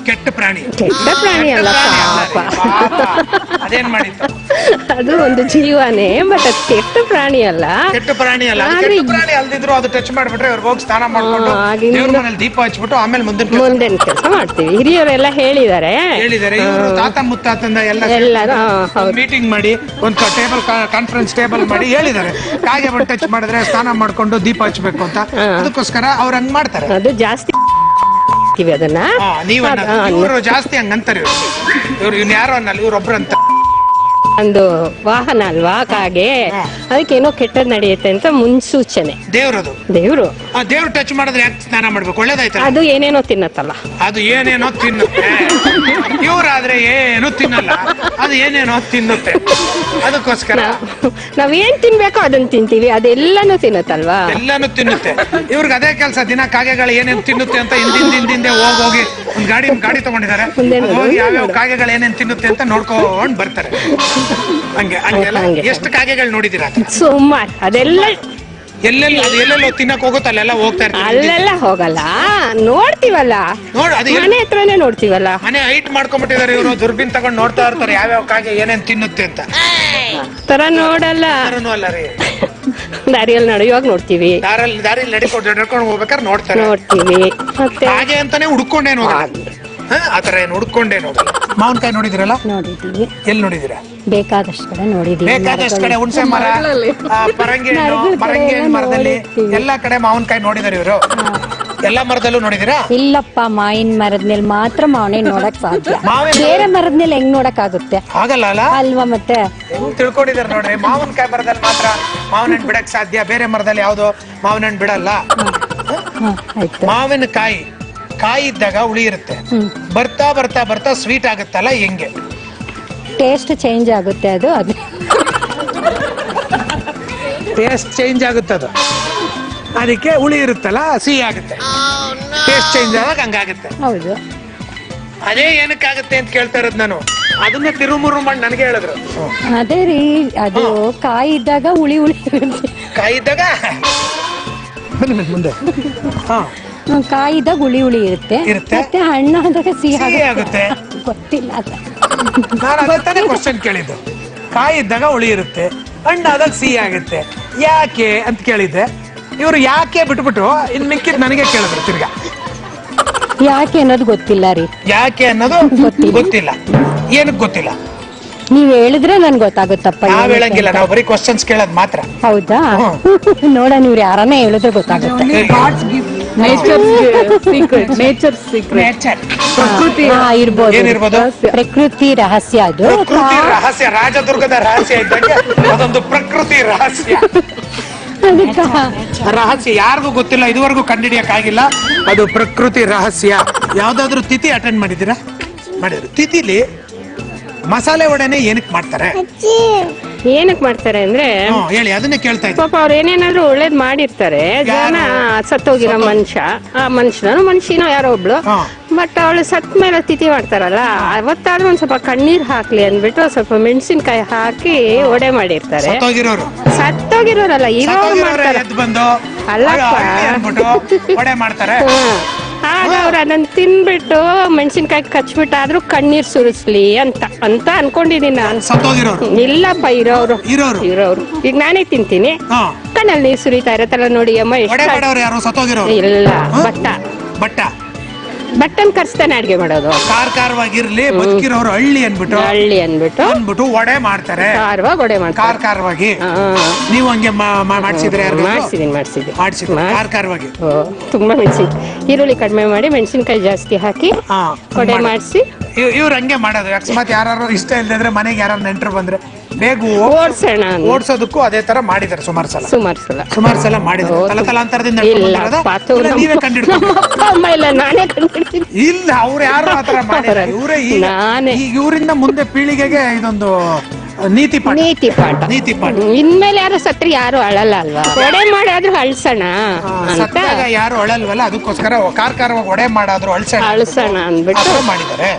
ಕೆಟ್ಟ ಪ್ರಾಣಿ ಅಲ್ಲ ಪಾಪ, ಅದೇನ್ ಮಾಡಿತ್ತು? ಅದು ಒಂದು ಜೀವನೇ, ಬಟ್ ಅದು ಕೆಟ್ಟ ಪ್ರಾಣಿ ಅಲ್ಲ. ಕೆಟ್ಟ ಪ್ರಾಣಿ ಅಲ್ಲ, ಕೆಟ್ಟ ಪ್ರಾಣಿ ಅಲ್ದಿದ್ರು ಅದು ಟಚ್ ಮಾಡ್ಬಿಟ್ರೆ ಇವ್ರಿಗೆ ಹೋಗಿ ಸ್ನಾನ ಮಾಡ್ಕೊಂಡು ದೇವ್ರ ಮನೇಲಿ ದೀಪ ಹಚ್ಬಿಟ್ಟು ಆಮೇಲೆ ಮುಂದಿನ ಕೆಲಸ ಮಾಡ್ತೀವಿ. ಹಿರಿಯರೆಲ್ಲ ಹೇಳಿದ್ದಾರೆ. ಇವರು ತಾತ ಮುತ್ತಾತಂದ ಎಲ್ಲ ಮೀಟಿಂಗ್ ಮಾಡಿ ಒಂದು ಟೇಬಲ್ ಕಾನ್ಫರೆನ್ಸ್ ಟೇಬಲ್ ಮಾಡಿ ಹೇಳಿದ್ದಾರೆ, ಕಾಗೆ ಬಟ್ ಟಚ್ ಮಾಡಿದ್ರೆ ಸ್ನಾನ ಮಾಡ್ಕೊಂಡು ದೀಪ ಹಚ್ಬೇಕು ಅಂತ. ಅದಕ್ಕೋಸ್ಕರ ಅವ್ರು ಹಂಗ್ ಮಾಡ್ತಾರೆ. ಅದು ಜಾಸ್ತಿ ಅದನ್ನ ಇವರು ಜಾಸ್ತಿ ಹಂಗಂತಾರೆ. ಇವ್ರು ಯಾರೋ ಅನ್ನಲ್ಲ, ಇವ್ರೊಬ್ರು ಅಂತ. ಒಂದು ವಾಹನ ಅಲ್ವಾ ಕಾಗೆ, ಅದಕ್ಕೇನೋ ಕೆಟ್ಟದ್ ನಡೆಯುತ್ತೆ ಅಂತ ಮುನ್ಸೂಚನೆ. ದೇವ್ರು ಟಚ್ ಮಾಡಿದ್ರೆ ಯಾಕೆ ಸ್ನಾನ ಮಾಡ್ಬೇಕು? ಒಳ್ಳೇದಾಯ್ತು. ಅದು ಏನೇನೋ ತಿನ್ನತ್ತಲ್ಲ, ಅದು ಏನೇನೋ ತಿನ್ನುತ್ತೆ. ಇವ್ರಾದ್ರೆ ಏನು ತಿನ್ನಲ್ಲ, ಅದು ಏನೇನೋ ತಿನ್ನುತ್ತೆ. ಅದಕ್ಕೋಸ್ಕರ ನಾವೇನ್ ತಿನ್ಬೇಕೋ ಅದನ್ನ ತಿಂತೀವಿ, ಅದೆಲ್ಲಾನು ತಿನ್ನತ್ತಲ್ವಾ? ಎಲ್ಲಾನು ತಿನ್ನುತ್ತೆ. ಇವ್ರಿಗೆ ಅದೇ ಕೆಲಸ, ದಿನ ಕಾಗೆಗಳು ಏನೇನ್ ತಿನ್ನುತ್ತೆ ಅಂತ ಹಿಂದಿಂದೆ ಹೋಗಿ ಒಂದ್ ಗಾಡಿ ತಗೊಂಡಿದ್ದಾರೆ. ಹೋಗಿ ಯಾವ್ಯಾವ ಕಾಗೆಗಳು ಏನೇನ್ ತಿನ್ನುತ್ತೆ ಅಂತ ನೋಡ್ಕೊಂಡ್ ಬರ್ತಾರೆ. ಎಷ್ಟು ಕಾಗೆಗಳು ನೋಡಿದೀರಾ? ಸುಮಾರು. ಅದೆಲ್ಲ ಎಲ್ಲೆಲ್ಲ ತಿನ್ನಕ್ ಹೋಗುತ್ತೆ ಅಲ್ಲೆಲ್ಲ ಹೋಗ್ತಾ ಇರ್ತಾರೆ. ಅಲ್ಲೆಲ್ಲ ಹೋಗಲ್ಲ, ನೋಡ್ತೀವಲ್ಲ, ಮನೆ ಹತ್ರನೇ ನೋಡ್ತೀವಲ್ಲ. ಮನೆ ಹೈಟ್ ಮಾಡ್ಕೊಂಡ್ಬಿಟ್ಟಿದ್ದಾರೆ ಇವರು, ದುರ್ಬಿನ್ ತಗೊಂಡ್ ನೋಡ್ತಾ ಇರ್ತಾರೆ ಯಾವ್ಯಾವ ಕಾಗೆ ಏನೇನ್ ತಿನ್ನುತ್ತೆ ಅಂತ. ತರ ನೋಡಲ್ಲ, ಅಲ್ಲ ರೀ, ದಾರಿಯಲ್ಲಿ ನಡೆಯುವಾಗ ನೋಡ್ತೀವಿ, ದಾರಿಯಲ್ಲಿ ನಡ್ಕೊಂಡು ಹೋಗ್ಬೇಕಾದ್ರೆ ನೋಡ್ತೀವಿ. ಮತ್ತೆ ಹಾಗೆ ಅಂತಾನೆ ಹುಡ್ಕೊಂಡೇನು ಆತರ ಏನು ಹುಡ್ಕೊಂಡೇನು. ಮಾವಿನಕಾಯಿ ನೋಡಿದಿರಲ್ಲ? ನೋಡಿದೀವಿ. ಎಲ್ಲಿ ನೋಡಿದಿರಾ? ಬೇಕಾದಷ್ಟು ಕಡೆ ನೋಡಿದೀವಿ. ಬೇಕಾದಷ್ಟು ಕಡೆ ಹುಣಸೆ ಮರ, ಪರಂಗಿ ಮರದಲ್ಲಿ ಎಲ್ಲಾ ಕಡೆ ಮಾವಿನಕಾಯಿ ನೋಡಿದಾರೆ ಇವರು. ಎಲ್ಲಾ ಮರದಲ್ಲೂ ನೋಡಿದಿರಾ? ಇಲ್ಲಪ್ಪ, ಮಾವಿನ ಮರದ ಮೇಲೆ ಮಾತ್ರ ಮಾವನೇ ನೋಡಕ್ ಸಾಧ್ಯ. ಬೇರೆ ಮರದ ಮೇಲೆ ಹೆಂಗ್ ನೋಡಕ್ ಆಗುತ್ತೆ? ಆಗಲ್ಲ ಅಲ್ವಾ? ಮತ್ತೆ ತಿಳ್ಕೊಂಡಿದಾರೆ ನೋಡ್ರಿ, ಮಾವಿನಕಾಯಿ ಮರದಲ್ಲಿ ಮಾತ್ರ ಮಾವಿನ ಹಣ್ಣು ಬಿಡಕ್ ಸಾಧ್ಯ, ಬೇರೆ ಮರದಲ್ಲಿ ಯಾವ್ದು ಮಾವಿನ ಹಣ್ಣು ಬಿಡಲ್ಲ. ಮಾವಿನಕಾಯಿ ಕಾಯಿ ಇದ್ದಾಗ ಹುಳಿ ಇರುತ್ತೆ, ಬರ್ತಾ ಬರ್ತಾ ಬರ್ತಾ ಸ್ವೀಟ್ ಆಗುತ್ತಲ್ಲ, ಹೆಂಗೆ ಟೇಸ್ಟ್ ಚೇಂಜ್ ಆಗುತ್ತೆ. ಅದು ಟೇಸ್ಟ್ ಚೇಂಜ್ ಆಗುತ್ತೆ, ಅದು ಅದಕ್ಕೆ ಹುಳಿ ಇರುತ್ತಲ್ಲ ಸಿಹಿ ಆಗುತ್ತೆ. ಟೇಸ್ಟ್ ಚೇಂಜ್ ಆದಾಗ ಹಂಗಾಗುತ್ತೆ. ಹೌದು. ಅದೇ ಏನಕ್ಕಾಗುತ್ತೆ ಅಂತ ಕೇಳ್ತಾ ಇರೋದು ನಾನು. ಅದನ್ನೇ ತಿರುಮುರು ಮಾಡಿ ನನಗೆ ಹೇಳಿದ್ರು. ಅದೇ ರೀ, ಅದು ಕಾಯಿ ಇದ್ದಾಗ ಹುಳಿ ಕಾಯಿ ಇದ್ದಾಗ ಮುಂದೆ ಕಾಯಿದಾಗ ಹುಳಿ ಇರುತ್ತೆ, ಮತ್ತೆ ಹಣ್ಣಾದಾಗ ಸಿಹಿ ಆಗುತ್ತೆ. ಗೊತ್ತಿಲ್ಲ, ನಾನು ಅದಕ್ಕೆ ಕ್ವಶನ್ ಕೇಳಿದ್ದು. ಕಾಯಿ ಇದ್ದಾಗ ಹುಳಿ ಇರುತ್ತೆ, ಹಣ್ಣಾದಾಗ ಸಿಹಿ ಆಗುತ್ತೆ, ಯಾಕೆ ಅಂತ ಕೇಳಿದ್ದೆ. ಇವರು ಯಾಕೆ ಬಿಟ್ಬಿಟ್ಟು ಇನ್ ಮಿಕ್ಕಿದ್ ನನಗೆ ಕೇಳಿದ್ರು ತಿರ್ಗಾ. ಯಾಕೆ ಅನ್ನೋದು ಗೊತ್ತಿಲ್ಲ ರೀ. ಯಾಕೆ ಅನ್ನೋದು ಗೊತ್ತಿಲ್ಲ. ಏನಕ್ಕೆ ಗೊತ್ತಿಲ್ಲ? ನೀವ್ ಹೇಳಿದ್ರೆ ನನ್ಗೆ ಗೊತ್ತಾಗುತ್ತಪ್ಪ. ನಾವ್ ಹೇಳಂಗಿಲ್ಲ, ನಾವು ಬರೀ ಕ್ವಶನ್ಸ್ ಕೇಳೋದ್ ಮಾತ್ರ. ಹೌದಾ? ನೋಡ, ನೀವ್ ಯಾರನ್ನೇ ಹೇಳಿದ್ರೆ ಗೊತ್ತಾಗುತ್ತೆ. ಏನಿರ್ಬೋದು? ಪ್ರಕೃತಿ ರಹಸ್ಯ. ಅದು ರಹಸ್ಯ, ರಾಜದುರ್ಗದ ರಹಸ್ಯ ಇದ್ದಂಗೆ ಅದೊಂದು ಪ್ರಕೃತಿ ರಹಸ್ಯ. ರಹಸ್ಯ ಯಾರಿಗೂ ಗೊತ್ತಿಲ್ಲ, ಇದುವರೆಗೂ ಕಂಡಿಡಿಯಕ್ಕಾಗಿಲ್ಲ. ಅದು ಪ್ರಕೃತಿ ರಹಸ್ಯ. ಯಾವ್ದಾದ್ರು ತಿಥಿ ಅಟೆಂಡ್ ಮಾಡಿದ್ದೀರಾ? ಮಾಡಿದ್ರು. ತಿಥಿಲಿ ಮಸಾಲೆ ವಡೆನೆ ಏನಕ್ಕೆ ಮಾಡ್ತಾರೆ? ಏನಕ್ಕೆ ಮಾಡ್ತಾರೆ ಅಂದ್ರೆ ಹೇಳಿ, ಅದನ್ನೇ ಕೇಳ್ತಾ ಇದ್ದೀನಿ. ಪಾಪ ಅವ್ರು ಏನೇನಾದ್ರು ಒಳ್ಳೇದ್ ಮಾಡಿರ್ತಾರೆ. ಜನ ಸತ್ತೋಗಿರೋ ಮನುಷ್ಯನೋ ಯಾರೋ ಒಬ್ಳು, ಬಟ್ ಅವಳು ಸತ್ ಮೇಲೆ ತಿಥಿ ಮಾಡ್ತಾರಲ್ಲ, ಅವತ್ತಾದ್ರೂ ಒಂದ್ ಸ್ವಲ್ಪ ಕಣ್ಣೀರ್ ಹಾಕ್ಲಿ ಅಂದ್ಬಿಟ್ಟು ಸ್ವಲ್ಪ ಮೆಣಸಿನ್ಕಾಯಿ ಹಾಕಿ ಒಡೆ ಮಾಡಿರ್ತಾರೆ. ಸತ್ತೋಗಿರೋರಲ್ಲ, ಇರೋರು ಮಾಡ್ತಾರೆ. ಒಡೆ ಮಾಡ್ತಾರೆ. ಆಗ ಅವ್ರು ಅದನ್ನ ತಿನ್ಬಿಟ್ಟು ಮೆಣಸಿನ್ಕಾಯಿ ಕಚ್ಬಿಟ್ಟಾದ್ರೂ ಕಣ್ಣೀರ್ ಸುರಿಸ್ಲಿ ಅಂತ ಅನ್ಕೊಂಡಿದೀನಿ ನಾನು. ಇಲ್ಲಪ್ಪ, ಇರೋರು. ಈಗ ನಾನೇ ತಿಂತೀನಿ, ಕಣ್ಣಲ್ಲಿ ನೀರ್ ಸುರಿತಾ ಇರತ್ತಲ್ಲ ನೋಡಿ ಅಮ್ಮ. ಇಲ್ಲ, ಬಟ್ಟನ್ ಕರ್ಸ್ತಾನೆ ಅಡ್ಗೆ ಮಾಡೋದು. ಕಾರ್ಕಾರವಾಗಿರ್ಲಿ, ಬದುಕಿರೋರು ಹಳ್ಳಿ ಅನ್ಬಿಟ್ಟು ಒಡೆ ಮಾಡ್ತಾರೆ. ಕಾರ್ಕಾರವಾಗಿ ನೀವು ಹಂಗೆ ಮಾಡ್ಸಿದ್ರೆ? ಕಾರ್ಕಾರವಾಗಿ ತುಂಬಾ ಈರುಳ್ಳಿ ಕಡಿಮೆ ಮಾಡಿ ಮೆಣಸಿನ್ಕಾಯಿ ಜಾಸ್ತಿ ಹಾಕಿ ಒಡೆ ಮಾಡಿಸಿ ಇವ್ರು ಹಂಗೆ ಮಾಡೋದು. ಅಕಸ್ಮಾತ್ ಯಾರು ಇಷ್ಟ ಇಲ್ಲದ್ರೆ ಮನೆಗೆ ಯಾರು ನೆಂಟರು ಬಂದ್ರೆ ಬೇಗ ಓಡಿಸೋದಕ್ಕೂ ಅದೇ ತರ ಮಾಡಿದಾರೆ. ಸುಮಾರು ಸಲ ಮಾಡಿದ್ದಾರೆ. ತಲಾಂತರದಿಂದ ನೀವೇ ಇಲ್ಲ, ಅವ್ರು ಯಾರು ಆತರ ಮಾಡಿದ್ದಾರೆ. ಇವರೇ ಇವರಿಂದ ಮುಂದೆ ಪೀಳಿಗೆಗೆ ಇದೊಂದು ನೀತಿ ಪಾಠ. ಇನ್ಮೇಲೆ ಯಾರು ಸತ್ರಿ ಯಾರು ಅಳಲ್ಲ ಅಲ್ವಾ? ಒಡೆ ಮಾಡಾದ್ರೂ ಅಳ್ಸೋಣ ಅಂತ ಯಾರು ಅಳಲ್ವಲ್ಲ, ಅದಕ್ಕೋಸ್ಕರ ಕಾರ್ಕಾರವಾಗಿ ಒಡೆ ಮಾಡಾದ್ರು ಅಳ್ಸೋಣ ಅಂದ್ಬಿಟ್ಟು ಮಾಡಿದ್ದಾರೆ.